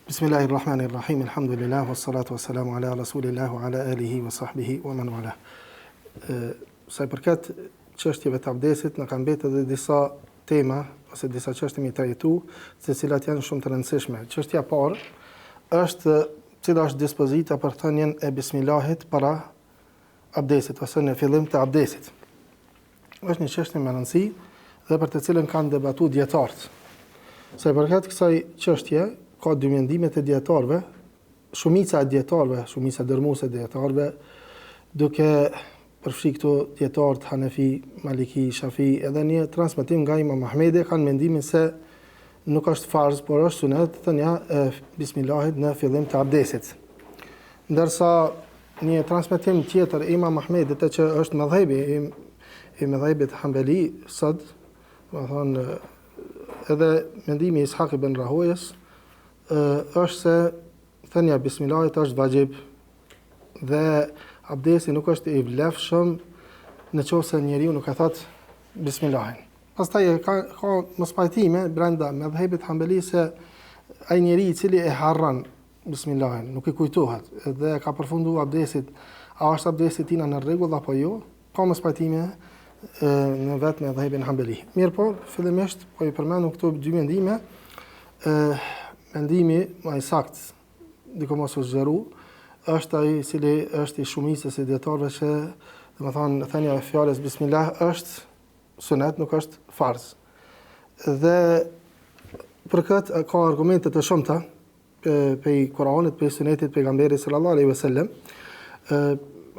Bismillahirrahmanirrahim. Alhamdulillah wassalatu wassalamu ala rasulillah wa ala alihi wa sahbihi wa man wala. Sa i përket çështjeve të abdesit, na kanë mbetë edhe disa tema ose disa çështje me trajtu, të cilat janë shumë të rëndësishme. Çështja e parë është cila është dispozita për thënien e bismillahit para abdesit ose në fillim të abdesit. Është një çështje me rëndësi dhe për të cilën kanë debatuar dietarët. Sa i përket kësaj çështje, ka dy mendime të dietarëve, shumica e dietarëve, shumica dërmuese e dietarëve, duke përfshi këto dietarët Hanefi, Maliki, Shafi, edhe një transmetim nga Imam Ahmedi kanë mendimin se nuk është farz, por është sunet thënia e bismillahit në fillim të abdesit. Ndërsa një transmetim tjetër Imam Ahmedit që është mëdhëbi i mëdhëbit Hanbali sot, do thonë edhe mendimi i Ishaq ibn Rahojës është se thënia bismillahit është vajib dhe abdesi nuk është i vlefshëm nëse njeriu nuk e thot bismillahin. Pastaj ka mospajtime brenda mëdhëbit Hanbali se ai njeriu i cili e harron bismillahin, nuk i kujtohet dhe ka përfunduar abdesit, a është abdesi tina në rregull apo jo? Ka mospajtime në vetë mëdhëbin Hanbali. Mirë po, fillimisht po i përmendëm këto dy mendime. Mendimi më i saktë, diku mos u zgjeru, është ai i cili është i shumicës e dietarëve që, domethënë, thënia e fjalës bismillah është sunet, nuk është farz. Dhe për këtë ka argumente të shumta prej Kuranit, prej sunetit pejgamberit sallallahu alaihi wasallam.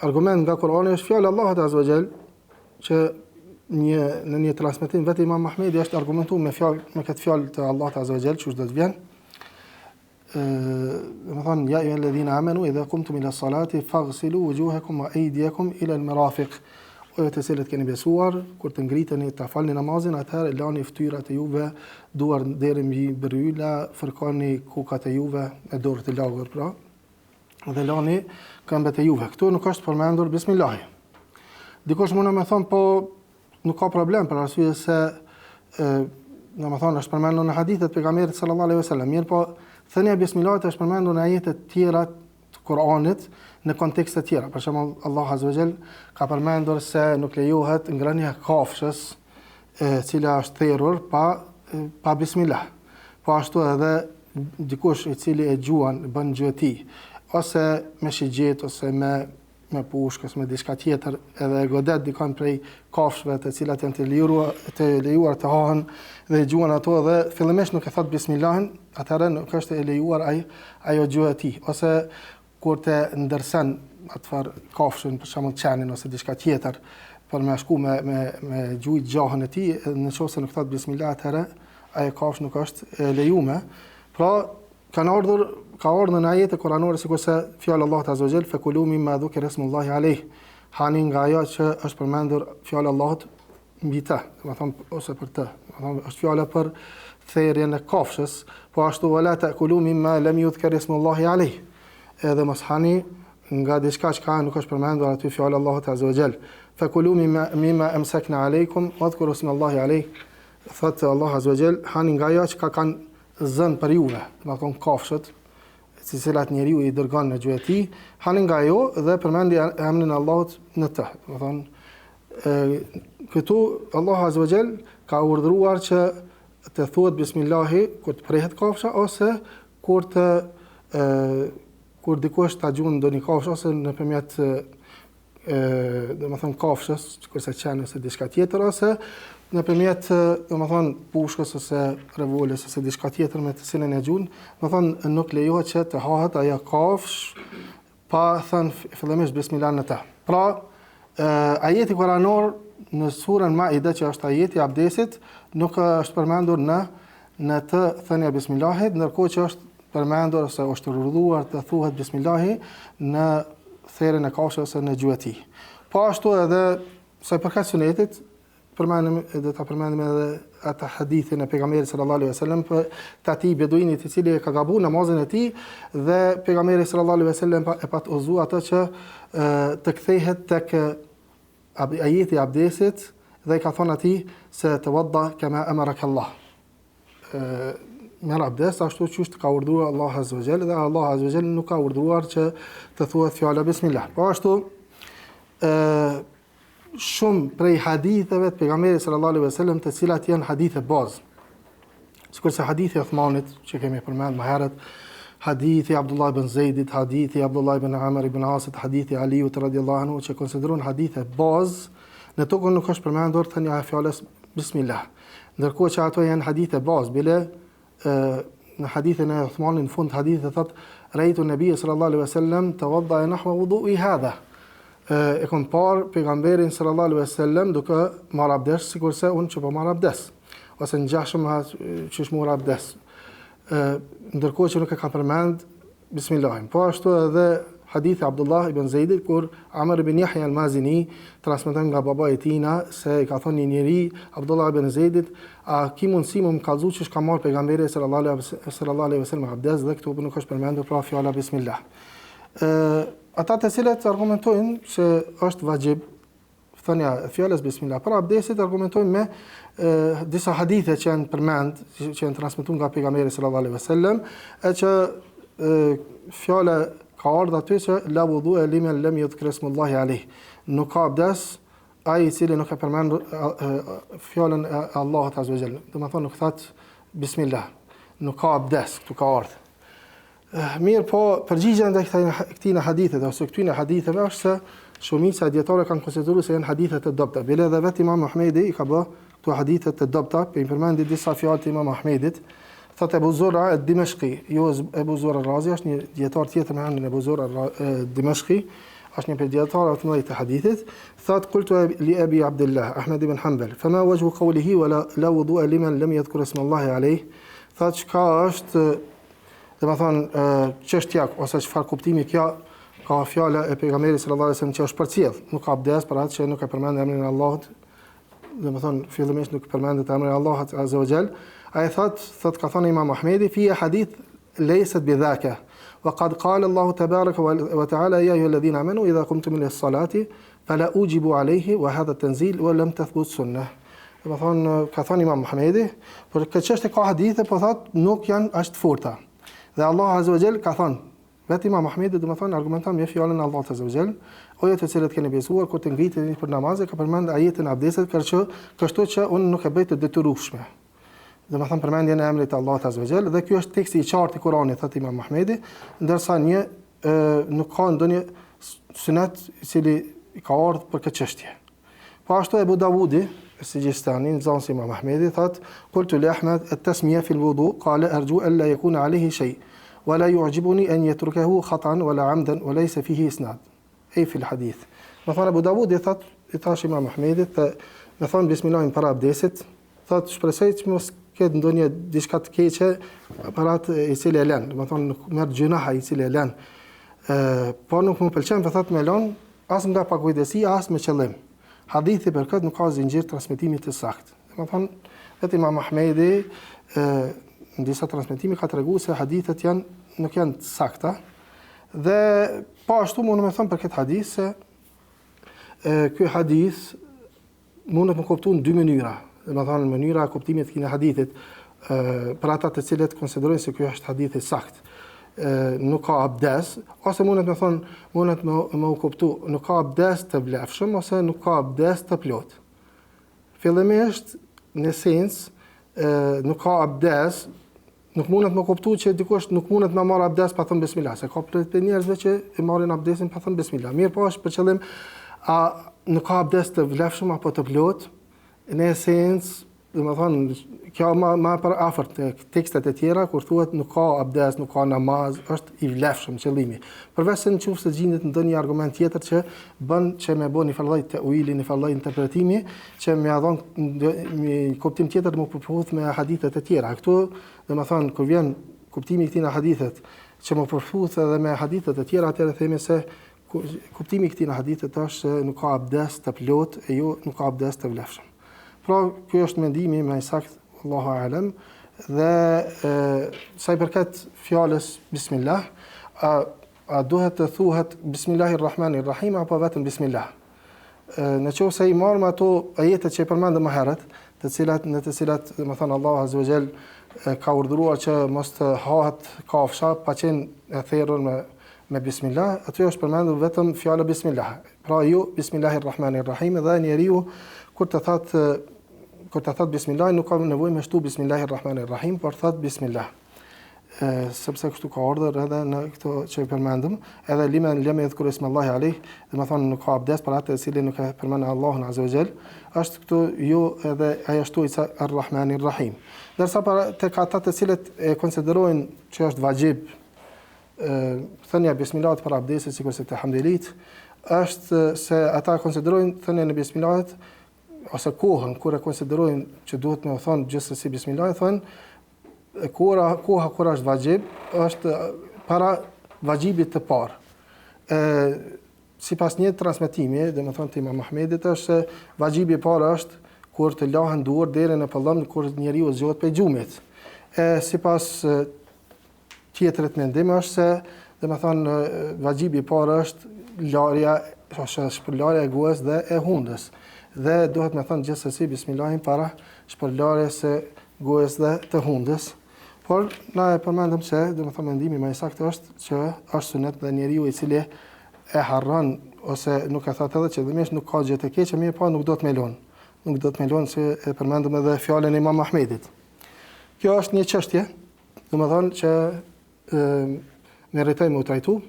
Argument nga Kurani është fjala e Allahut azza wa jall, që në një transmetim vetë Imam Ahmedi është argumentuar me këtë fjalë të Allahut azza wa jall, çu do të vjen. Domethënë ja ayyuhalladhina amanu idha qumtum ila salati faghsilu wujuhakum wa aydiyakum ila al-marafiq. O ju të cilët keni besuar, kur të ngriteni ta falni namazin, atëherë lani fytyrat e juve duar deri mbi bryla, fërkoni kukat e juve me dorët e lagur pra, dhe lani këmbët e juve. Këtu nuk është përmendur bismillah. Dikush mund të më thonë po nuk ka problem për arsye se domethënë është përmendur në hadithet pejgamberit sallallahu alaihi wasallam. Mirë po thënia bismillah është përmendur në ajete të tjera të Kuranit në kontekste të tjera. Për shembull, Allah azza wa jall ka përmendur se nuk lejohet ngrënia e kafshës cila është therrur pa bismillah. Po ashtu edhe dikush i cili e gjuan bën gjueti ose me shigjet ose me pushk ose me diçka tjetër, edhe godet dikon prej kafshëve të cilat janë të lejuar të hahen dhe gjuan ato dhe fillimisht nuk e thot bismillahin, atëherë nuk është e lejuar ajo gjuha e tij, ose kur të ndërsen atëfar kafshën, për shembull qenin ose diçka tjetër për me shku me gjujt gjahën e tij, nëse nuk thot bismillah, atëherë ajo kafshë nuk është e lejuar. Pra ka ardhur në ajete kuranore sikurse fjala Allahut azza wa jall fakulu mimma dhukira ismullahi alayh. Hani nga ajo që është përmendur fjala Allahut mbi të, domethënë ose për të. Domethënë është fjala për therrjen e kafshës, po ashtu wala ta'kulu mimma lam yudhkar ismullahi alayh. Edhe mos hani nga diçka që nuk është përmendur aty fjala Allahut azza wa jall. Fakulu mimma amsakna alaykum wadhkuru ismallahi alayh. Thot Allah azza wa jall, hani nga ajo që kanë zën për juve, domethënë kafshët, të cilat njeriu i dërgon në gjuhën e tij, hani nga ajo dhe përmendi emrin e Allahut në të. Domethënë këtu Allah azza wa jall ka urdhëruar që të thuhet bismillahi kur të prehet kafsha ose kur dikush ta gjuan ndonjë kafshë ose nëpërmjet domethënë kafshës, kurse qenë ose diçka tjetër, ose nëpërmjet domethënë pushkës ose revolës ose diçka tjetër me të cilën e gjuan, domethënë nuk lejohet që të hahet ajo kafshë pa thënë fillimisht bismillah në të. Pra, ajeti kuranor në surën Maide, që është ajeti i abdesit, nuk është përmendur në të thënia bismillahit, ndërkohë që është përmendur ose është urdhëruar të thuhet bismillahi në therrjen e kafshës ose në gjuhën e tij. Po ashtu edhe sa i përket sunetit, dhe ta përmendim edhe atë hadithin e pejgamberit sallallahu alaihi wasallam për atij beduinit i cili ka gabuar namazin e tij dhe pejgamberi sallallahu alaihi wasallam e pat udhëzuar atë që të kthehet tek ajeti i abdesit dhe i ka thonë atij se tawadda kama amaraka Allah. merr abdest ashtu siç ka urdhëruar Allahu Azza wa Jall, dhe Allahu Azza wa Jall nuk ka urdhëruar që të thuhet fjala bismillah. Po ashtu shumë prej haditheve të pejgamberit sallallahu alaihi wasallam, të cilat janë hadithe bazë. Sikur se hadithi Uthmanit që kemi përmend më herët, hadithi Abdullah ibn Zeidit, hadithi Abdullah ibn Amr ibn Asit, hadithi Aliut radhiyallahu anhu, që konsiderohen hadithe bazë, në tokën nuk është përmendur thënia e fjalës bismillah. Ndërkohë që ato janë hadithe bazë, bile në hadithin e Uthmanit në fund hadithit thot raitu an-nabiy sallallahu alaihi wasallam tawadda nahwa wudu'i hadha. E kam parë pejgamberin sallallahu alaihi wasallam duke marrë abdest sikurse unë që po marr abdest, ose ngjashëm që është marrë abdest. Ndërkohë që nuk e ka përmend bismillahin. Po ashtu edhe hadithi Abdullah ibn Zeidit, kur Amr ibn Yahya al-Mazini transmeton nga baba e tina se ka thonë një njeri Abdullah ibn Zeidit, a ki mundësi më kallëzu që ka marrë pejgamberi sallallahu alaihi wasallam abdest, dhe këtu nuk është përmendur pra fjala bismillah. Ata të cilët argumentojnë se është vajib thënia e fjalës bismillah për abdestit, argumentojnë me disa hadithe që janë përmend, që janë transmetuar nga pejgamberi sallallahu alaihi wasallam, e që fjala ka ardhur aty që la wudu'a liman lam yudhkar ismullahi alayh. Nuk ka abdes ai i cili nuk e përmend fjalën e Allahut azza wa jall. Do të thonë nuk that bismillah. Nuk ka abdes, këtu ka ardhur. Mirë, po përgjigjja ndaj këtij hadithe ose këtyre haditheve është se shumica e dietarëve kanë konsideruar se janë hadithe të dobta. Bile edhe vetë Imam Ahmedi i ka bë këto hadithe të dobta, për i përmendi disa fjalë të Imam Ahmedit. Thot Ebu Zura ad-Dimashqi, jo Ebu Zura ar-Razi, është një dietar tjetër me emrin Ebu Zura ad-Dimashqi, është një prej dietarëve të mëdhenj të hadithit. Thot qultu li Abi Abdullah Ahmed ibn Hanbal, fama wajhu qawlihi wala la wudu'a liman lam yadhkur isma Allahi alayh. Thot çka është, domethënë çështja ose çfarë kuptimi kjo ka fjala e pejgamberit sallallahu alaihi wasallam që është përcjell, nuk ka abdes për atë që nuk e përmend emrin e Allahut, domethënë fillimisht nuk përmendet emri i Allahut azza wa jall. Ai thot ka thënë Imam Ahmedi fi hadith leysat bidhaka wa qad qala Allah tabaraka wa ta'ala ya ayyuhalladhina amanu idha qumtum ila as-salati fala ujibu alayhi wa hadha at-tanzil wa lam tathbut sunnah. Domethënë ka thënë Imam Ahmedi, por këtë çështje ka hadithe, po thot nuk janë as të forta. Dhe Allah azza wa jall ka thënë, vetë Imam Ahmedi domethënë argumenton me fjalën e Allahut azza wa jall, ojë të cilët keni besuar kur të ngriteni për namaz, ka përmend ajetin e abdesit, kështu që unë nuk e bëj të detyrueshme. Domethënë përmendjen e emrit të Allahut azza wa jall, dhe ky është teksti i qartë i Kuranit, thotë Imam Ahmedi, ndërsa nuk ka ndonjë sunet i cili ka ardhur për këtë çështje. Po ashtu Abu Davudi Sijistani, nxënësi Imam Ahmedi, thotë qultu li Ahmed at-tasmiya fi al-wudu qala arju an la yakuna alayhi shay wa la yu'jibuni an yatrukahu khata'an wala 'amdan wa laysa fihi isnad. Ai fi al-hadith. Domethënë Abu Davudi thotë, i thash Imam Ahmedit, me thonë bismillahin para abdesit, thotë shpresoj që mos ketë ndonjë diçka të keqe për atë i cili e lën, domethënë nuk merr gjunaha i cili e lën. Po nuk më pëlqen të thotë me lën as nga pakujdesi, as me qëllim. Hadithi për këtë nuk ka zinxhir transmetimi të saktë. Domethënë vetë Imam Ahmedi në disa transmetime ka treguar se hadithet nuk janë të sakta, dhe po ashtu mund të them për këtë hadith se ky hadith mund të kuptohet në dy mënyra. Domethënë mënyra e kuptimit të këtij hadithit për ata të cilët konsiderojnë se ky është hadith i saktë, nuk ka abdes, ose mundet me u kuptu nuk ka abdes të vlefshëm ose nuk ka abdes të plot. Fillimisht në sens nuk ka abdes, nuk mundet me kuptu që dikush nuk mundet me marr abdes pa thënë bismillah, se ka për njerëzve që e marrin abdesin pa thënë bismillah. Mirë, po është për qëllim a nuk ka abdes të vlefshëm apo të plot. Në esencë, domethënë kjo më për afër të tekstet e tjera kur thuhet nuk ka abdes, nuk ka namaz, është i vlefshëm qëllimi. Përveç se nëse gjendet ndonjë argument tjetër që bën që me bëni fallaj te'uili, në fallaj interpretimi, që më dhon një kuptim tjetër më përputh me hadithet e tjera. Këtu, domethënë kur vjen kuptimi i këtij hadithet që më përputh edhe me hadithet e tjera, atëherë themi se kuptimi i këtij hadithet është se nuk ka abdes të plot e jo nuk ka abdes të vlefshëm. Pra, kjo është mendimi më i saktë, Allahu a'lam, dhe sa i përket fjalës bismillah, a duhet të thuhet bismillahirrahmanirrahim apo vetëm bismillah? Në qoftë se i marrim ato ajetet që i përmendëm më herët, në të cilat domethënë Allahu azza wa jall ka urdhëruar që mos të hahet kafsha pa qenë e therrur me bismillah, aty është përmendur vetëm fjala bismillah. Pra ju bismillahirrahmanirrahim, dhe njeriu kur të thot bismillah nuk ka nevojë me shtu bismillahirrahmanirrahim, por thot bismillah. Sepse kështu ka urdhër edhe në këto që përmendëm, edhe limen lem yadhkur ismallahi alayh, do të thonë nuk ka abdes për atë i cili nuk e përmend Allahun azza wa jall, është këtu ju edhe ajo shtuajsa arrahmanirrahim. Ndërsa para tek ata të cilët e konsiderojnë që është vajib thënia bismillah për abdesin, sikur se te hamdelit, është se ata konsiderojnë thënien e bismillahit ose kohën kur e konsiderojnë që duhet me thonë gjithsesi bismillah, thonë koha kur është vajib është para vajibit të parë. Sipas një transmetimi, domethënë te Imam Ahmedit, është se vajibi i parë është kur të lahen duart deri në pëllëm kur njeriu zgjohet prej gjumit. Sipas tjetrit mendim është se domethënë vajibi i parë është shpërlarja e gojës dhe e hundës. Dhe duhet me thënë gjithsesi bismillahin para shpërlarjes së gojës dhe të hundës. Por na e përmendëm se domethënë mendimi më i saktë është që është sunet dhe njeriu i cili e harron ose nuk e thot edhe që dëmisht nuk ka gjë të keqe, mirë po nuk do të melon. Nuk do të melon se e përmendëm edhe fjalën e Imam Ahmedit. Kjo është një çështje, domethënë që meritojmë u trajtu.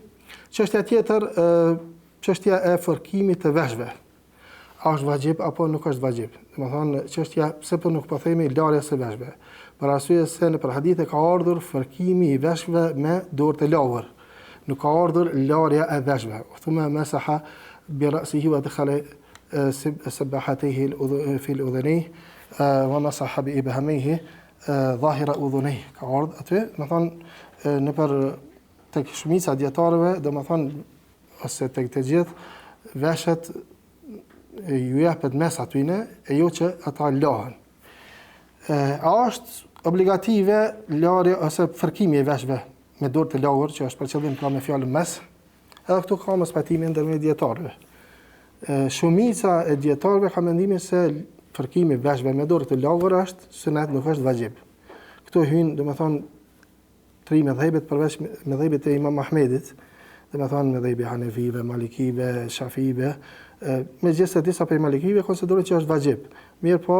Çështja tjetër, çështja e fërkimit të veshëve. A është vajib apo nuk është vajib? Domethënë çështja pse po nuk po themi larja së veshëve. Për arsye se në për hadithe ka ardhur fërkimi i veshëve me dorë të lagër. Nuk ka ardhur larja e veshëve. Thumma masaha bi ra'sihi wa dakhala sabahatihi fi al-udhunayh wa masaha bi ibhamihi dhahira udhunayh. Ka ardhur aty, domethënë në për tek shumica dietarëve, domethënë ose tek të gjithë veshët ju japet mes atyne e jo që ata lahen. A është obligative larja ose fërkimi i veshëve me dorë të lagër, që është për qëllim pra me fjalën mes? Edhe këtu ka mos pajtimi ndërmjet dietarëve. Shumica e dietarëve ka mendimin se fërkimi i veshëve me dorë të lagër është sunet, nuk është vajib. Këtu hyn, domethënë, tri mëdhëbet përveç mëdhëbet e Imam Ahmedit, domethënë mëdhëbi Hanefive, Malikive, Shafive, megjithëse disa prej Malikive konsiderojnë që është vajib. Mirë po,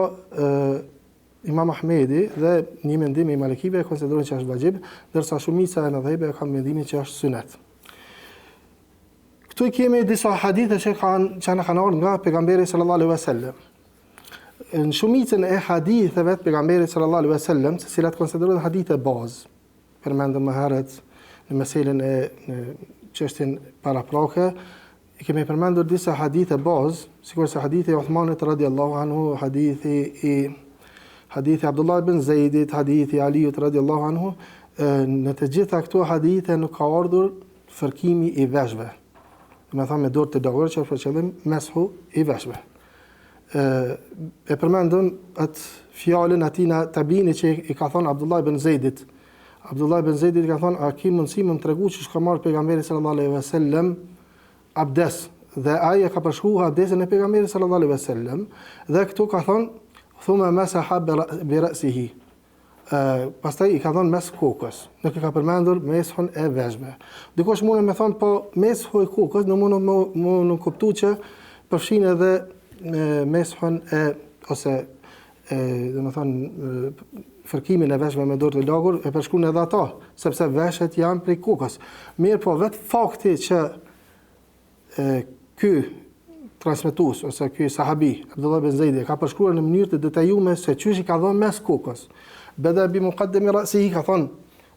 Imam Ahmedi dhe një mendim i Malikive konsiderojnë që është vajib, ndërsa shumica e mëdhëbeve kanë mendimin që është sunet. Këtu kemi disa hadithe që kanë ardhur nga pejgamberi sallallahu alaihi wasallam. Në shumicën e haditheve të pejgamberit sallallahu alaihi wasallam, të cilat konsiderohen hadithe bazë, përmendëm më herët në meselën e çështjen paraprake, kemi përmendur disa hadithe bazë, sikurse hadithi i Uthmanit radhiyallahu anhu, hadithi Abdullah ibn Zeidit, hadithi Aliut radhiyallahu anhu, në të gjitha këto hadithe nuk ka ardhur fërkimi i veshëve. Me thënë me dorë të lagër që është për qëllim meshu i veshëve. E përmendëm atë fjalën atina tabini që i ka thonë Abdullah ibn Zeidit. Abdullah ibn Zeidit ka thonë, a ki mundësi më tregu që shka marrë pejgamberi sallallahu alaihi wasallam abdes, dhe ai ka përshkruar abdesin e pejgamberit sallallahu alaihi wasallam, dhe këtu ka thonë thumma masaha bi ra'sihi. Pastaj i ka thonë mes kokës, nuk i ka përmendur meshun e veshëve. Dikush mund me thonë, po meshu i kokës në kuptu që përfshin edhe meshun e ose domethënë fërkimin e veshëve me dorë të lagër e përshkruan edhe ata, sepse veshët janë prej kokës. Mirë po vetë fakti që ky transmetues ose ky sahabi Abdullah ibn Zeidi ka përshkruar në mënyrë të detajuar se çysh i ka dhënë mes kokës. Bada bi muqaddami ra'sihi, ka thonë,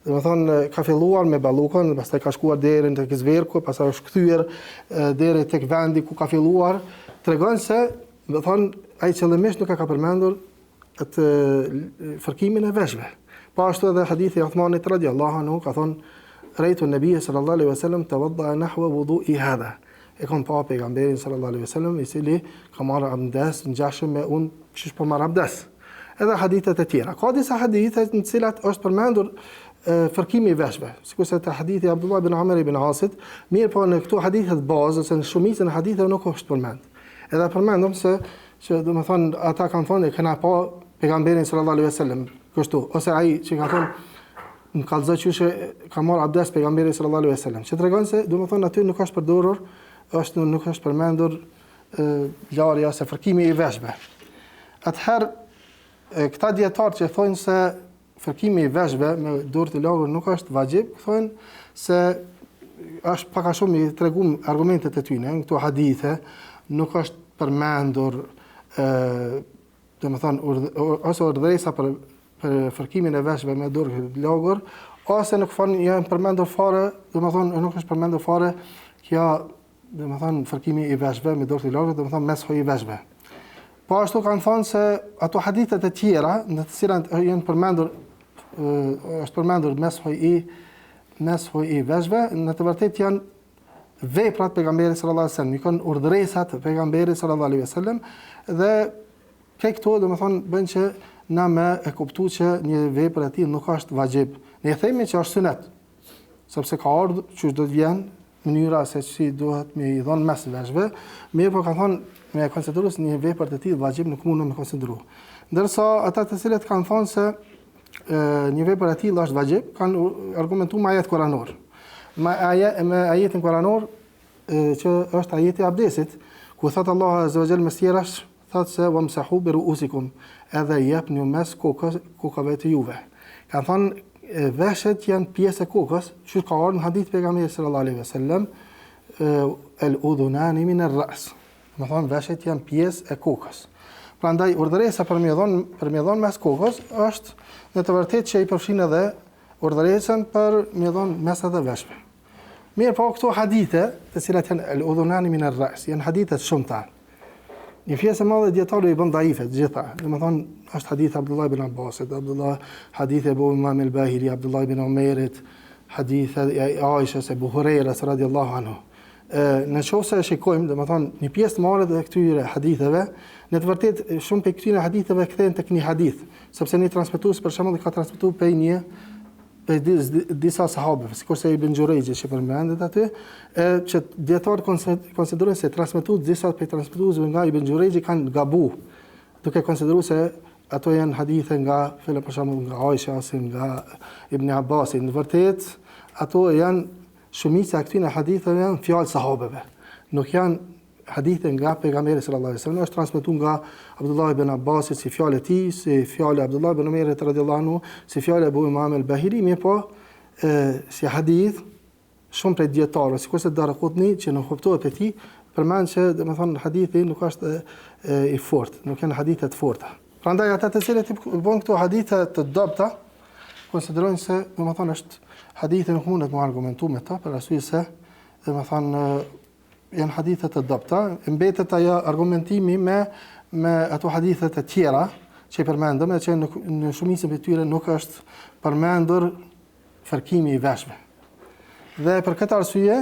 domethënë ka filluar me ballukën, pastaj ka shkuar deri tek zverku, pastaj është kthyer deri tek vendi ku ka filluar, tregon se domethënë ai qëllimisht nuk ka përmendur atë fërkimin e veshëve. Po ashtu edhe hadithi i Uthmanit radhiyallahu anhu ka thonë raitu an-nabiy sallallahu alaihi wasallam tawadda nahwa wudu'i hadha. E kam pa pejgamberin sallallahu alaihi wasallam i cili ka marrë abdes ngjashëm me unë çish po marr abdes. Edhe hadithet e tjera. Ka disa hadithe në cilat është përmendur fërkimi i veshëve, sikurse te hadithi Abdullah ibn Amr ibn Asit, mirë po në këto hadithe të bazë ose në shumicën e haditheve nuk është përmend. Edhe përmendëm se që domethënë ata kanë thonë kena pa pejgamberin sallallahu alaihi wasallam kështu, ose ai që ka thonë në kallëzoj qyshe ka marrë abdes pejgamberi sallallahu alaihi wasallam, që tregon se domethënë aty nuk është përdorur, nuk është përmendur larja ose fërkimi i veshëve. Atëherë këta dietarë që thonë se fërkimi i veshëve me dorë të lagur nuk është vajib, thonë se është pak a shumë i treguam argumentet e tyre në këto hadithe, nuk është përmendur domethënë ose urdhëresa për fërkimin e veshëve me dorë të lagur, ose nuk janë përmendur fare, domethënë nuk është përmendur fare kjo domethënë fërkimi i veshëve me dorë të lagur, domethënë mesho i veshëve. Po ashtu kanë thënë se ato hadithet e tjera në të cilat janë përmendur është përmendur mesho i veshëve, në të vërtetë janë veprat pejgamberit sallallahu alaihi wasallam, janë urdhëresat pejgamberit sallallahu alaihi wasallam dhe këto domethënë bën që na me e kuptu që një vepër e tillë nuk është vajib. Ne themi që është sunet, sepse ka ardhur që do të vjen mënyra se si duhet me i dhënë mes veshëve, mirë po kanë thonë me konsideru se një vepër të tillë vajib nuk mundon me konsideru. Ndërsa ata të cilët kanë thonë se një vepër e tillë është vajib, kanë argumentuar me ajet kuranor. Me ajetin kuranor që është ajeti abdesit, ku thot Allahu azza wa jalla mesjerash, thot se wamsahu bi ru'usikum, edhe jepni mes kokave të juve. Kanë thonë veshët janë pjesë e kokës, që ka ardhur në hadith pejgamberit sallallahu alaihi wasallam, el-udhunani min ar-ra's. Do thonë veshët janë pjesë e kokës. Prandaj urdhëresa për me dhon mes kokës është në të vërtetë që i përfshin edhe urdhëresën për me dhon mes edhe veshëve. Mirë, po këto hadithe, të cilat janë el-udhunani min ar-ra's, janë hadithe të shumta. Një pjesë e madhe dietarëve i bën dhaife të gjitha. Domethënë është hadith Abdullah ibn Abbasit, hadith e Abu Imam al-Bahili, Abdullah ibn Umerit, hadith e Aishës, Abu Hurajras radhiyallahu anhu. Në qoftë se shikojmë, domethënë një pjesë të madhe të këtyre haditheve, në të vërtetë shumë prej këtyre haditheve kthehen tek një hadith, sepse një transmetues për shembull ka transmetuar prej disa sahabëve, sikurse Ibn Jurayji që përmendet aty, që dietarët konsiderojnë se disa prej transmetuesve nga Ibn Jurayji kanë gabuar, duke konsideruar se ato janë hadithe nga për shembull nga Aisha ose nga Ibn Abbas. Në vërtetë ato janë shumica e këtyre haditheve janë fjalë sahabëve, nuk janë hadithe nga pejgamberi sallallahu alaihi wasallam, është transmetuar nga Abdullah ibn Abbas si fjalë e tij, si fjalë e Abdullah ibn Umerit radhiyallahu anhu, si fjalë e Abu Imam al-Bahili, mirë po si hadith shumë prej dietarëve, sikurse Daraqutni që nuk kuptohet te ti, përmend se domethënë hadithi nuk është i fortë, nuk janë hadithe të forta. Prandaj ata të cilët bën këto hadithe të dobta konsiderojnë se domethënë është hadithi nuk mundet të argumentuar me ta, për arsye se domethënë janë hadithe të dobta, mbetet ajo argumentimi me ato hadithe të tjera që i përmendëm, që në shumicën e tyre nuk është përmendur fërkimi i veshëve. Dhe për këtë arsye,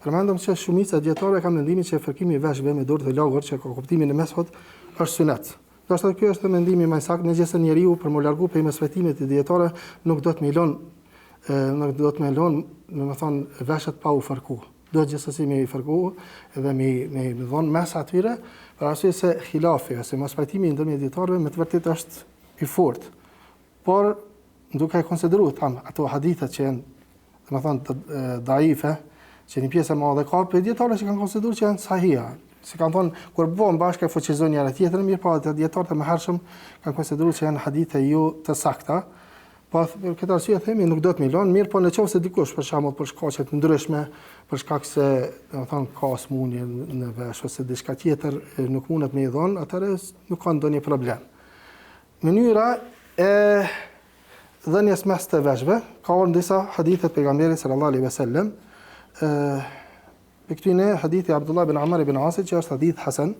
përmendëm që shumica e dietarëve kanë mendimin se fërkimi i veshëve me dorë të lagur, që ka kuptimin e meshut, është sunet. Do të thotë ky është mendimi më i saktë, megjithëse njeriu për më largu prej mesvetimit të dietarëve nuk do të më lën, domethënë veshët pa u fërkuar. Do gjithsesi me i fërku edhe me dhon mes atyre, për arsye se khilafi ose mospajtimi ndërmjet dietarëve me të vërtetë është i fortë. Por duke konsideruar ato hadithe që janë domethënë të daife, që një pjesë e madhe ka për dietarë që kanë konsideruar që janë sahiha. Si kanë thonë kur bëhen bashkë fuqizojnë njëra tjetrën, mirë po dietarët e mëhershëm kanë konsideruar që janë hadithe jo të sakta. Po për këtë arsye themi nuk do të milon, mirë po nëse dikush për shembull për shkaqe të ndryshme, për shkak se domethënë ka smundje në vesh ose diçka tjetër nuk mundet me i dhon, atëherë nuk ka ndonjë problem. Mënyra e dhënies mes të veshëve ka ardhur disa hadithe të pejgamberit sallallahu alaihi wasallam. Këtyne hadithi Abdullah ibn Amr ibn Asit që është hadith hasan.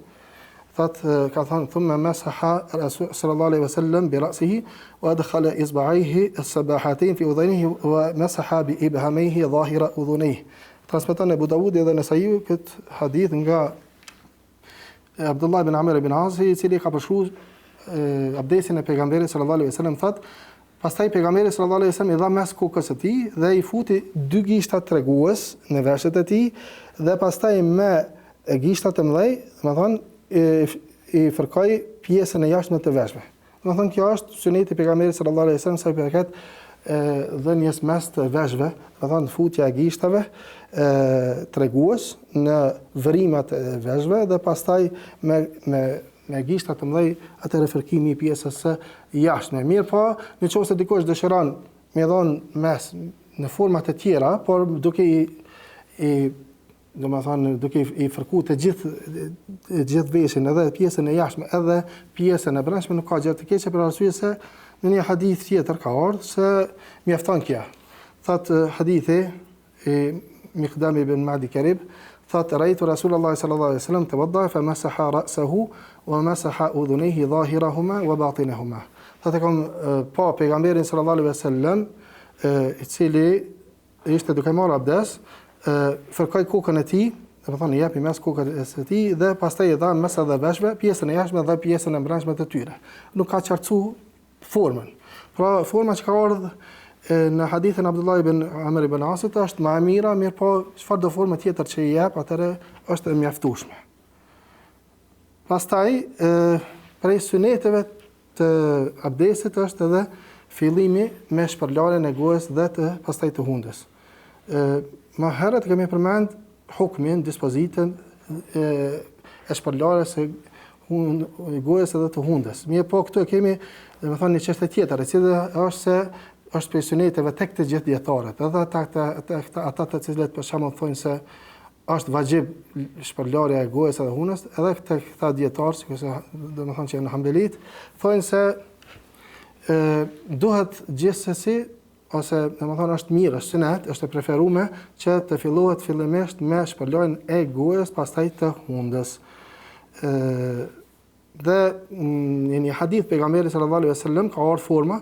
Ka thënë thumma masaha Rasul sallallahu alaihi wasallam bi ra'sihi wa adkhala isba'ayhi as-sabahatayn fi udhaynihi wa masaha bi ibhamayhi dhahira udhunayhi. Transmeton Abu Dawud dhe Nasai këtë hadith nga Abdullah ibn Amr ibn As, i cili ka përshkruar abdesin e pejgamberit sallallahu alaihi wasallam, thot pastaj pejgamberi sallallahu alaihi wasallam i dha mes kokës së tij dhe i futi dy gishta tregues në veshët e tij dhe pastaj me gishtat e mëdhej, domethënë i fërkoi pjesën e jashtme të veshëve. Domethënë kjo është suneti e pejgamberit sallallahu alaihi wasallam sa i përket dhënjes mes të veshëve, domethënë futja e gishtave tregues në vrimat e veshëve dhe pastaj me gishta të mëdhej atë refërkimi i pjesës së jashtme. Mirë po, nëse dikush dëshiron me dhon mes në forma të tjera, por duke duke i fërku të gjithë veshin, edhe pjesën e jashtme, edhe pjesën e brendshme, nuk ka gjë të keqe për arsye se në një hadith tjetër ka ardhur se mjafton kjo. Thot hadithi i Miqdam ibn Ma'di Karib, thot ra'aytu Rasulullah sallallahu alaihi wasallam tawadda fa masaha ra'sahu wa masaha udhunayhi dhahirahuma wa batinahuma. Thot kam pa pejgamberin sallallahu alaihi wasallam i cili ishte duke marrë abdes, fërkoi kokën e tij, domethënë japi mes kokës së tij dhe pastaj i dha mes edhe veshëve, pjesën e jashtme dhe pjesën e brendshme të tyre. Nuk ka qartësuar formën. Pra forma që ka ardhur në hadithin Abdullah ibn Amr ibn Asit është më e mira, mirë po çfarë do formë tjetër që i jep, atëre është e mjaftueshme. Pastaj prej suneteve të abdesit është edhe fillimi me shpërlarjen e gojës dhe pastaj të hundës. Më herët kemi përmend hukmin, dispozitën e shpërlarjes së gojës edhe të hundës. Mirë po këtu kemi domethënë një çështje tjetër, e cila është se është prej suneteve tek të gjithë dietarët, edhe ata të cilët për shembull thonë se është vajib shpërlarja e gojës edhe hundës, edhe këta dietarë, sikurse domethënë që në Hambelit, thonë se duhet gjithsesi ose domethënë është mirë, është sunet, është e preferuar që të fillohet fillimisht me shpërlarjen e gojës, pastaj të hundës. Dhe në një hadith pejgamberi sallallahu alaihi wasallam ka ardhur forma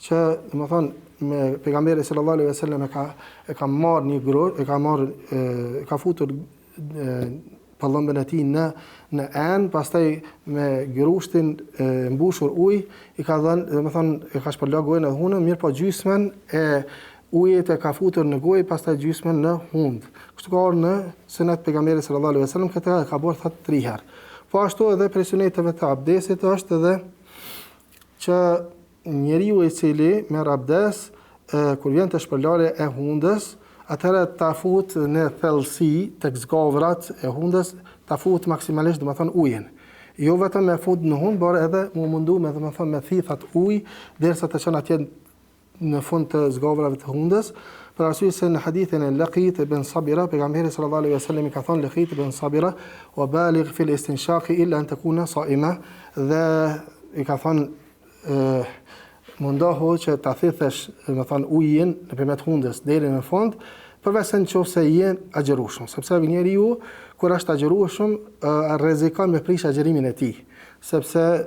që domethënë me pejgamberi sallallahu alaihi wasallam e ka marrë një groj, ka futur pallëmbën e tij në enë, pastaj me grushtin mbushur ujë i ka dhënë, domethënë e ka shpërlar gojën e hundës, mirë po gjysmën e ujit e ka futur në gojë, pastaj gjysmën në hund. Kështu ka ardhur në sunet pejgamberi sallallahu alaihi wasallam, këtë ka bërë thot 3 herë. Po ashtu edhe prej suneteve të abdesit është edhe që njeriu i cili merr abdes kur vjen të shpërlarja e hundës, atëherë ta fut në thellësi tek zgavrat e hundës, ta fut maksimalisht domethënë ujin. Jo vetëm me fut në hund, por edhe mu mundu me domethënë me thithat ujë derisa të çon atje në fund të zgavrave të hundës. Për arsye se në hadithin e Laqit ibn Sabira, pejgamberi sallallahu alaihi wasallam ka thënë Laqit ibn Sabira, "Wa baligh fil istinshaq illa an takuna sa'ima", dhe i ka thënë mundohu që ta thithësh, domethënë ujin nëpërmjet hundës deri në fund, përveç se nëse je agjërueshëm, sepse njeriu kur është agjërueshëm rrezikon me prish agjërimin e tij, sepse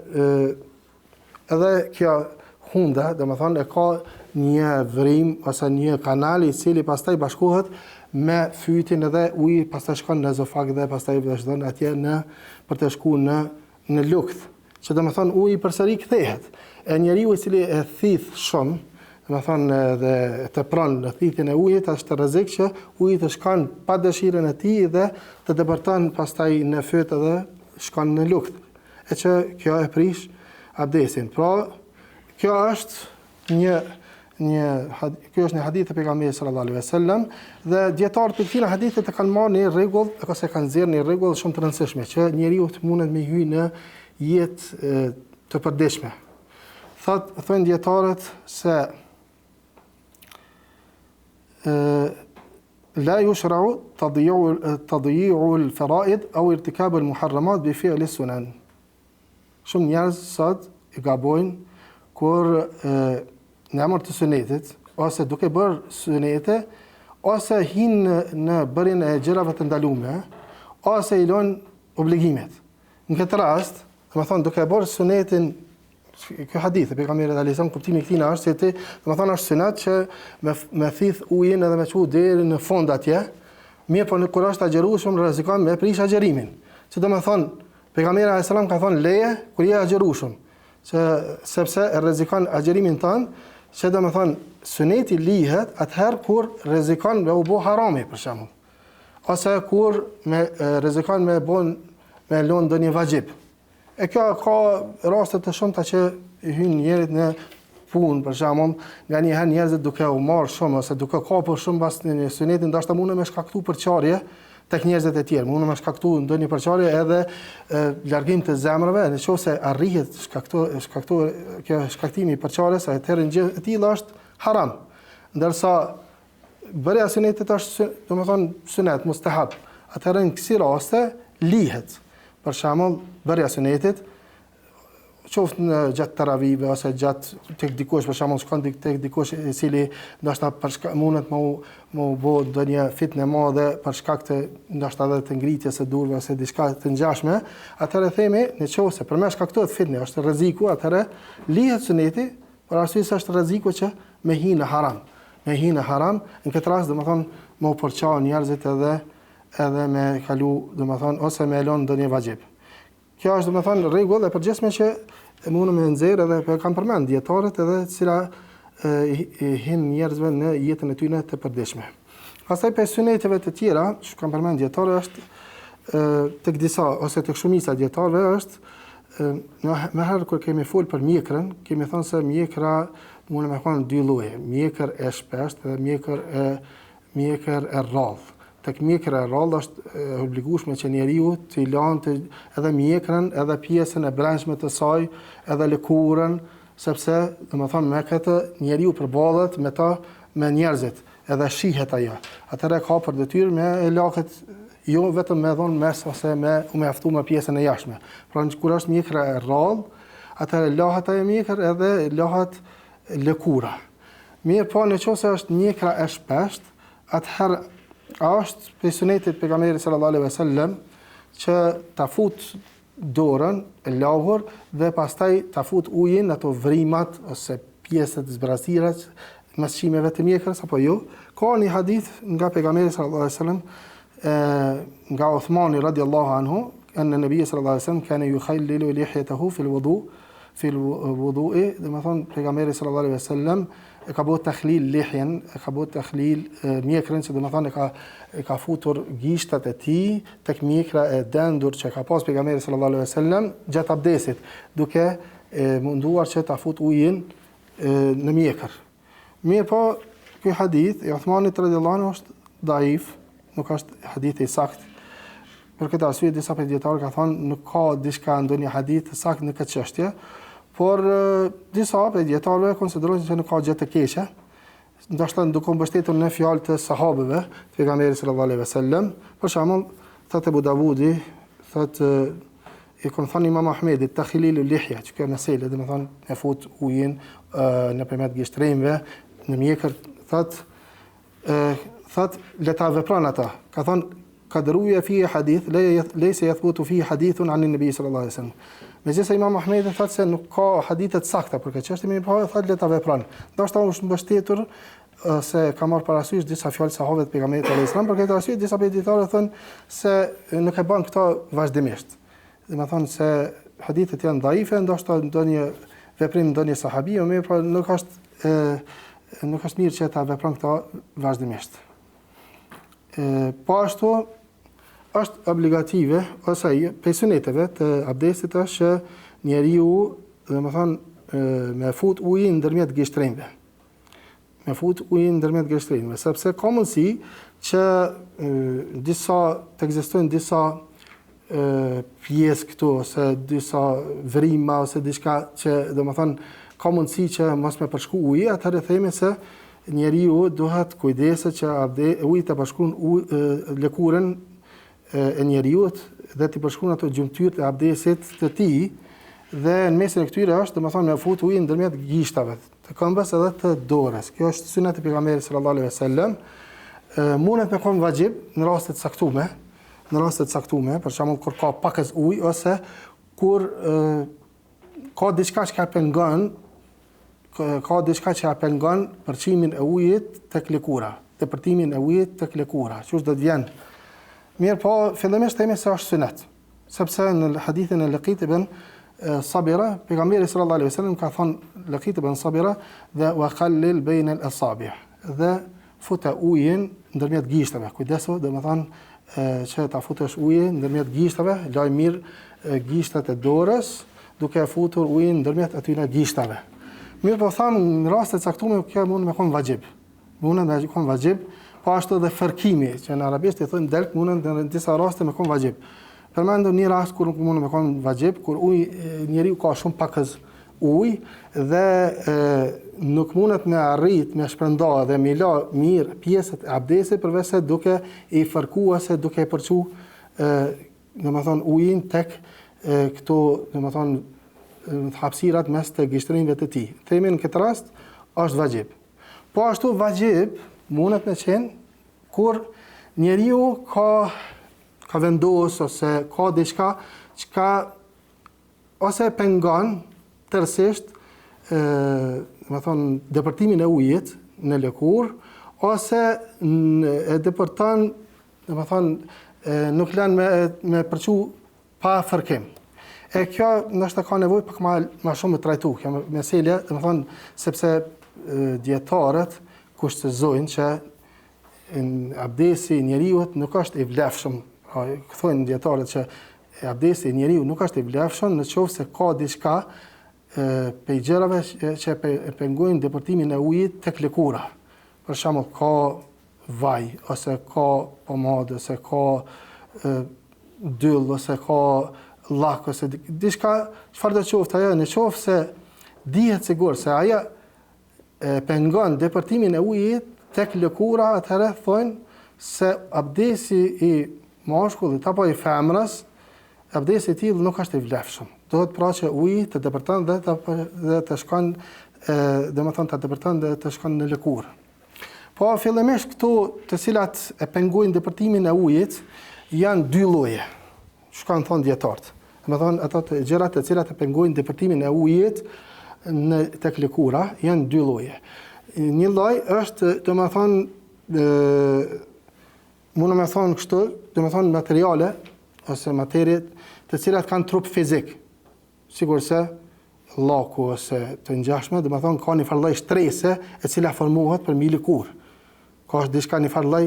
edhe kjo hunda, domethënë e ka një vrim ose një kanal i cili pastaj bashkohet me fytin edhe uji pastaj shkon në ezofag dhe pastaj vazhdon atje për të shkuar në lukth, që domethënë uji përsëri kthehet. E njeriu i cili e thith shumë, domethënë dhe të pran në thithjen e ujit, është rrezik që uji të shkon pa dëshirën e tij dhe të depërton pastaj në fyt edhe shkon në lukth. E që kjo e prish abdesin. Pra, kjo është një hadith e pejgamberit sallallahu alaihi wasallam, dhe dietarët e këtij hadithi të kanë marrë një rregull ose kanë nxjerrë një rregull shumë të rëndësishme që njeriu të mundet me hyj në jetë të përditshme. Thonë dietarët se la yushra'u tadyi'u al-fara'id aw irtikab al-muharramat bi fi'l as-sunan. Shumë njerëz sot i gabojnë kur në emër të sunetit, ose duke bërë sunete, ose hinë në bërjen e gjërave të ndaluara, ose i lënë obligimet. Në këtë rast, domethënë duke bërë sunetin, kjo hadith e pejgamberit alayhis salam, kuptimi i këtij është se ti, domethënë është sunet që me thith ujin edhe me çu deri në fund atje, mirë po në kur është agjërueshëm rrezikon me prish agjërimin. Që domethënë pejgamberi alayhis salam ka thonë leje kur je agjërueshëm, sepse rrezikon agjërimin tënd, që domethënë suneti lihet atëherë kur rrezikon me u bë harami për shembull, ose kur rrezikon me lënë ndonjë vajib. E kjo ka raste të shumta që hyn njerit në punë, për shembull, nga një herë njerëzit duke u marrë shumë ose duke kapur shumë pas në sunetin, ndoshta mundë me shkaktu përçarje tek njerëzit e tjerë, mundë me shkaktu ndonjë përçarje edhe largim të zemrave, nëse arrihet kjo shkaktimi i përçarjes, atëherë gjë e tillë është haram. Ndërsa bërja e sunetit është, domethënë, sunet mustahab. Atëherë në kësi raste lihet. Për shembull, bërja e sunetit qoftë në gjatë taravive ose gjatë tek dikush, për shembull shkon tek dikush i cili ndoshta mundet më bë ndonjë fitnë e madhe për shkak të ndoshta edhe të ngritjes së durve ose diçka të ngjashme, atëherë themi nëse për më shkaktohet fitnë, është rreziku, atëherë lihet suneti, për arsye se është rreziku që me hi në haram. Me hi në haram, në këtë rast domethënë më përçar njerëzit edhe me kalu, domethënë, ose me lënë ndonjë vajxhib. Kjo është domethënë rregull e përgjithshme që mundë me nxjerr edhe kanë përmend dietarët edhe cila hin njerëzve në jetën e tyre të përditshme. Pastaj për suneteve të tjera, që kanë përmend dietarë është tek disa ose tek shumica dietarëve është më herë kur kemi fol për mjekrën, kemi thënë se mjekra mund të kenë dy lloje, mjekër e shpeshtë dhe mjekër e rrallë. Tek mjekra e rrallë është obligueshme që njeriu të lanë edhe mjekrën, edhe pjesën e brendshme të saj, edhe lëkurën, sepse domethënë me këtë njeriu përballet me njerëzit, edhe shihet ajo. Atëherë ka për detyrë me lakët jo vetëm me dhon mes ose me u mjaftu me pjesën e jashtme. Pra kur është mjekra e rrallë, atëherë lahet ajo mjekër edhe lahet lëkura. Mirë po nëse është mjekra e shpeshtë, atëherë është për sunetit pejgamberit sallallahu alaihi wasallam që ta fut dorën e lahur dhe pastaj ta fut ujin ato vrimat ose pjesët zbrazirat mes shimeve të mjekrës apo jo. Ka një hadith nga pejgamberi sallallahu alaihi wasallam nga Uthmani radhiyallahu anhu anna nabiy sallallahu alaihi wasallam kana yukhallilu lihiyatahu fi al-wudu'i, domethënë pejgamberi sallallahu alaihi wasallam e ka bërë takhlil lihjen, e ka bërë takhlil mjekrën, që domethënë e ka futur gishtat e tij tek mjekra e dendur që ka pas pejgamberi sallallahu alaihi wasallam gjatë abdesit, duke munduar që ta fut ujin në mjekër. Mirë po, ky hadith i Uthmanit radhiyallahu anhu është daif, nuk është hadith i saktë. Për këtë arsye disa dietarë kanë thënë nuk ka diçka ndonjë hadith të saktë në këtë çështje. Por disa dietarë konsiderojnë se nuk ka gjë të keqe, ndoshta duke mbështetur në fjalë të sahabëve të pejgamberit sallallahu alaihi wasallam. Për shembull, thotë Abu Davudi, thotë e kon thënë Imam Ahmedi takhlilu lihya, që kjo mesela, domethënë e fut ujin nëpërmjet gishtrimeve në mjekër, thotë le ta vepron ata. Ka thënë قد روي فيه حديث ليس يثبت فيه حديث عن النبي صلى الله عليه وسلم. Megjithëse Imam Ahmedi thotë se nuk ka hadithe të sakta për këtë çështje, mirë thotë le ta vepron. Ndoshta është mbështetur se ka marrë parasysh disa fjalë sahabëve të pejgamberit alayhis salam, për këtë arsye disa dietarë thonë se nuk e bën këto vazhdimisht. Domethënë se hadithet janë dhaife, ndoshta ndonjë veprim ndonjë sahabi, mirë po nuk është mirë që ta vepron këto vazhdimisht. Po ashtu është obligative ose për suneteve të abdesit është që njeriu, domethënë, me fut ujin ndërmjet gishtrimeve. Me fut ujin ndërmjet gishtrimeve, sepse ka mundësi që të ekzistojnë disa pjesë këtu ose disa vrima ose diçka që domethënë ka mundësi që mos me përshku uji, atëherë themi se njeriu duhet kujdeset që uji të përshkruan lëkurën e njeriut dhe të përshkruan ato gjymtyrët e abdesit të tij, dhe në mesin e këtyre është domethënë me fut ujin ndërmjet gishtave, të këmbës edhe të dorës. Kjo është sunet e pejgamberit sallallahu alaihi wasallam. Mundet me kon vajxhib në raste të caktuara, për shembull kur ka pakës ujë ose kur ka diçka që pengon përçimin e ujit tek lëkura, depërtimin e ujit tek lëkura, që do të vjen. Mirë po, fillimisht themi se është sunet, sepse në hadithin e Laqit ibn Sabira, pejgamberi sallallahu alaihi wasallam ka thënë Laqit ibn Sabira dhe wa khallil bayna al-asabi', dhe futa ujin ndërmjet gishtave. Kujdesu, domethënë që ta futesh ujin ndërmjet gishtave, laj mirë gishtat e dorës, duke futur ujin ndërmjet atyre gishtave. Mirë po thamë, në raste caktuar kjo mund me kon vajib. Mund me kon vajib, po ashtu edhe fërkimi, që në arabisht i thonë delk, mund në disa raste me kon vajib. Përmendu një rast kur mund me kon vajib, kur njeriu ka shumë pakës ujë dhe nuk mundet me arrit, me shpërnda dhe me la mirë pjesët e abdesit përveç se duke i fërkuar se duke i përçu domethënë ujin tek këto domethënë hapësirat mes të gishtrinjve të tij. Themi në këtë rast është vajib. Po ashtu vajib mundet me qenë kur njeriu ka vendos ose ka diçka çka ose pengon tërësisht domethënë depërtimin e ujit në lëkurë ose e depërton domethënë nuk lën me përçu pa fërkim. E kjo ndoshta ka nevojë pak më shumë të trajtu kjo meselë, domethënë sepse dietarët kushtozojnë që abdesi i njeriu nuk është i vlefshëm. Thonë dietarët që abdesi i njeriu nuk është i vlefshëm nëse ka diçka pe gjërave që pengojnë depërtimin e ujit tek lëkura. Për shembull ka vaj ose ka pomadë ose ka dyll ose ka llak ose diçka çfarë do qoftë ajo, në qoftë se dihet sigur se ajo pengon depërtimin e ujit tek lëkura, atëherë thonë se abdesi i mashkullit apo i femrës, abdesi i tillë nuk është i vlefshëm. Duhet pra që uji të depërton dhe të shkon domethënë të depërton dhe të shkon në lëkurë. Po fillimisht këto të cilat e pengojnë depërtimin e ujit janë dy lloje. Çka kanë thënë dietarët. Domethënë ato të gjërat të cilat e pengojnë depërtimin e ujit në tek lëkura janë dy lloje. Një lloj është domethënë mund të thonë kështu, domethënë materiale ose materie të cilat kanë trup fizik. Sigur se llaku ose të ngjashme, domethënë ka një farë lloj shtrese e cila formohet për mi lëkurë. Ka diçka një farë lloj,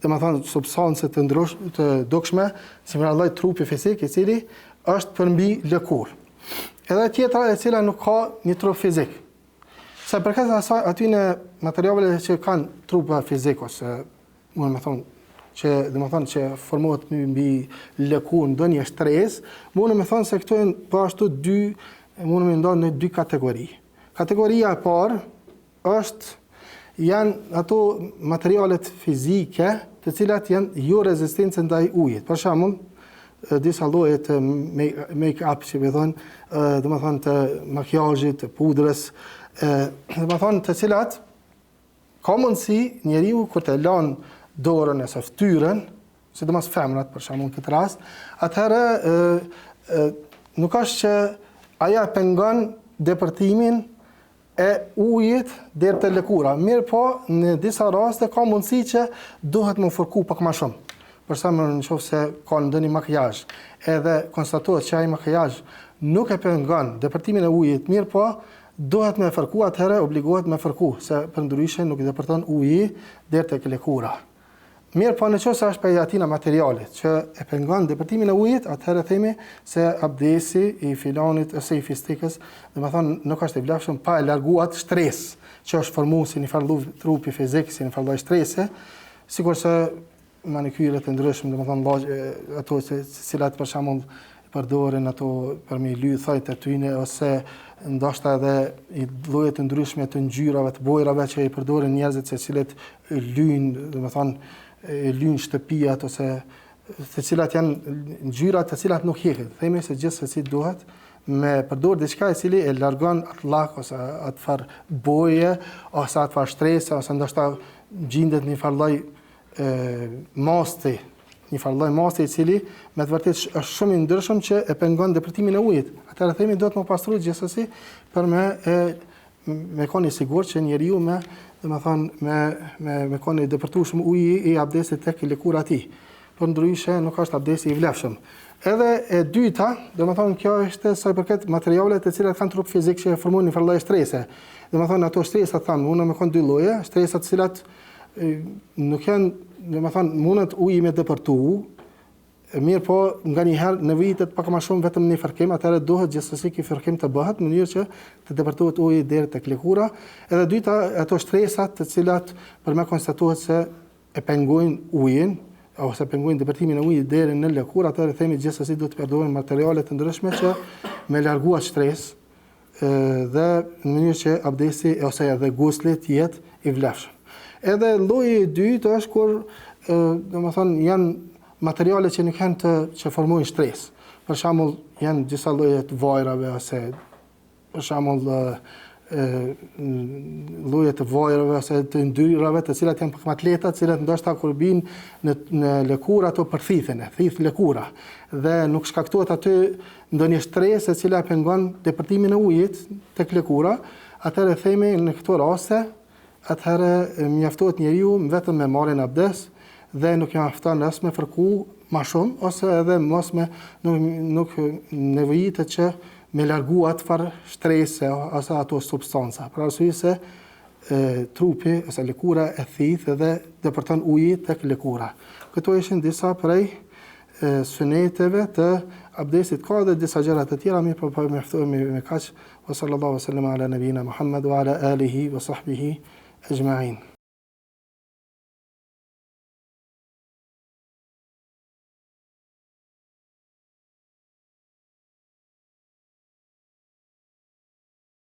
domethënë substance të dukshme, si një lloj trupi fizik i cili është për mbi lëkurë. Edhe tjetra e cila nuk ka një trup fizik. Sa përket asaj aty në materialeve që kanë trup fizik ose mund të thonë që formohet mbi lëkurë ndonjë stres, mund të thonë se këto janë po ashtu mund të ndohen në dy kategori. Kategoria e parë janë ato materialet fizike të cilat janë jo rezistente ndaj ujit. Për shembull, disa lloje të make-up që i thonë, domethënë të makijazhit, të pudrës, domethënë të cilat ka mundësi njeriu kur të lanë dorën ose fytyrën, sidomos femrat për shembull në këtë rast, atëherë nuk është që aja pengon depërtimin e ujit deri te lëkura. Mirë po, në disa raste ka mundësi që duhet më fërku pak më shumë. Për shembull, nëse ka ndonjë makijazh, edhe konstatohet që ai makijazh nuk e pengon depërtimin e ujit, mirë po, duhet me fërku, atëherë obligohet me fërku, se përndryshe nuk i depërton uji deri tek lëkura. Mirë po nëse është për atina materialit që e pengon depërtimin e ujit, atëherë themi se abdesi i filanit ose i fistikës, domethënë nuk është i vlefshëm pa e larguar stres që është formuar si një farë trupi fizik, si një farë lloj strese, sikurse manikyret e ndryshme, domethënë ato të cilat për shembull përdoren ato për me lyë thojt e tyne ose ndoshta edhe i lloje të ndryshme të ngjyrave, të bojrave që i përdoren njerëzit se cilët lyjnë, domethënë lyjnë shtëpiat ose të cilat janë ngjyra të cilat nuk hiqen. Themi se gjithsesi duhet me përdor diçka e cili e largon atë llak ose atë farë boje ose atë farë strese ose ndoshta gjendet një farë lloj masti, një farë lloj masti i cili me të vërtetë është shumë i ndryshëm që e pengon depërtimin e ujit. Atëherë themi duhet më pastruar gjithsesi për me qenë i sigurt që njeriu me qenë i depërtueshëm uji i abdesit tek lëkura e tij. Përndryshe nuk është abdesi i vlefshëm. Edhe e dyta, domethënë kjo është sa i përket materialeve të cilat kanë trup fizik që formojnë një farë lloj strese. Domethënë ato stresa thamë, unë me kanë dy lloje, stresa të cilat nuk janë, domethënë mundet uji me depërtu, Mirë po, nga njëherë nevojitet pak më shumë vetëm një fërkim, atëherë duhet gjithsesi ky fërkim të bëhet në mënyrë që të depërtohet uji deri tek lëkura. Edhe dyta, ato shtresat të cilat për me konstatuohet se e pengojnë ujin ose pengojnë depërtimin e ujit deri në lëkurë, atëherë themi gjithsesi duhet të përdoren materiale të ndryshme që me largua shtresë dhe në mënyrë që abdesti ose edhe gusli të jetë i vlefshëm. Edhe lloji i dytë është kur domethënë janë materiale që nuk janë që formojnë shtresë. Për shembull, janë disa lloje të vajrave ose për shembull lloje të vajrave ose të yndyrave, të cilat janë pak më të lehta, të cilat ndoshta kur bijnë në lëkurë ato përthithen, thith lëkura dhe nuk shkaktohet aty ndonjë shtresë e cila pengon depërtimin e ujit tek lëkura. Atëherë themi në këto raste, atëherë mjaftohet njeriu vetëm me marrjen e abdes dhe nuk mjafton as me fërku më shumë ose edhe mos me nuk nevojitet që me largu atë farë shtrese ose ato substanca. Për arsye se trupi ose lëkura e thith dhe depërton ujit tek lëkura. Këto ishin disa prej suneteve të abdestit. Ka dhe disa gjëra të tjera, mirë po mjaftohemi me kaq. Wa sallallahu alaihi wa sallam ala nabina Muhammad wa ala alihi wa sahbihi ajma'in.